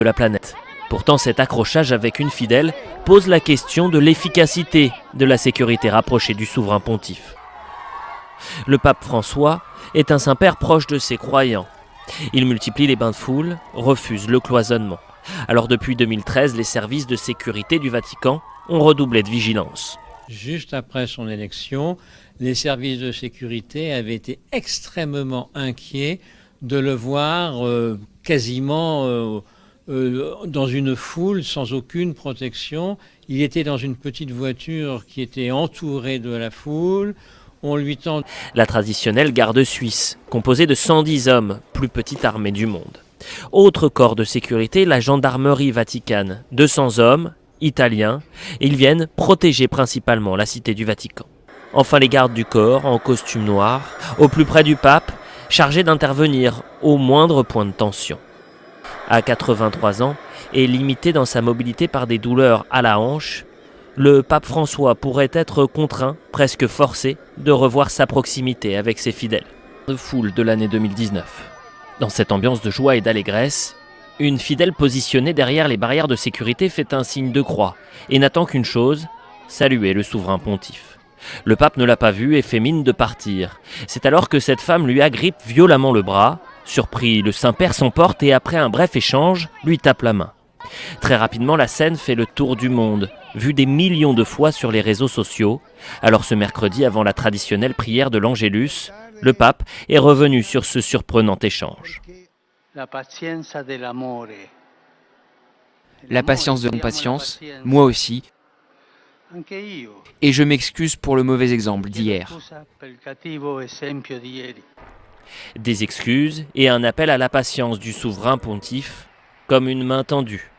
de la planète. Pourtant, cet accrochage avec une fidèle pose la question de l'efficacité de la sécurité rapprochée du souverain pontife. Le pape François est un saint-père proche de ses croyants. Il multiplie les bains de foule, refuse le cloisonnement. Alors depuis 2013, les services de sécurité du Vatican ont redoublé de vigilance. Juste après son élection, les services de sécurité avaient été extrêmement inquiets de le voir quasiment dans une foule sans aucune protection. Il était dans une petite voiture qui était entourée de la foule. On lui tend... La traditionnelle garde suisse, composée de 110 hommes, plus petite armée du monde. Autre corps de sécurité, la gendarmerie vaticane, 200 hommes, italiens, et ils viennent protéger principalement la cité du Vatican. Enfin les gardes du corps, en costume noir, au plus près du pape, chargés d'intervenir au moindre point de tension. À 83 ans, et limité dans sa mobilité par des douleurs à la hanche, le pape François pourrait être contraint, presque forcé, de revoir sa proximité avec ses fidèles. De foule de l'année 2019. Dans cette ambiance de joie et d'allégresse, une fidèle positionnée derrière les barrières de sécurité fait un signe de croix et n'attend qu'une chose, saluer le souverain pontife. Le pape ne l'a pas vu et fait mine de partir. C'est alors que cette femme lui agrippe violemment le bras. Surpris, le Saint-Père s'emporte et après un bref échange, lui tape la main. Très rapidement, la scène fait le tour du monde, vue des millions de fois sur les réseaux sociaux. Alors ce mercredi, avant la traditionnelle prière de l'Angélus, le pape est revenu sur ce surprenant échange. La patience de la patience, moi aussi, et je m'excuse pour le mauvais exemple d'hier. Des excuses et un appel à la patience du souverain pontife, comme une main tendue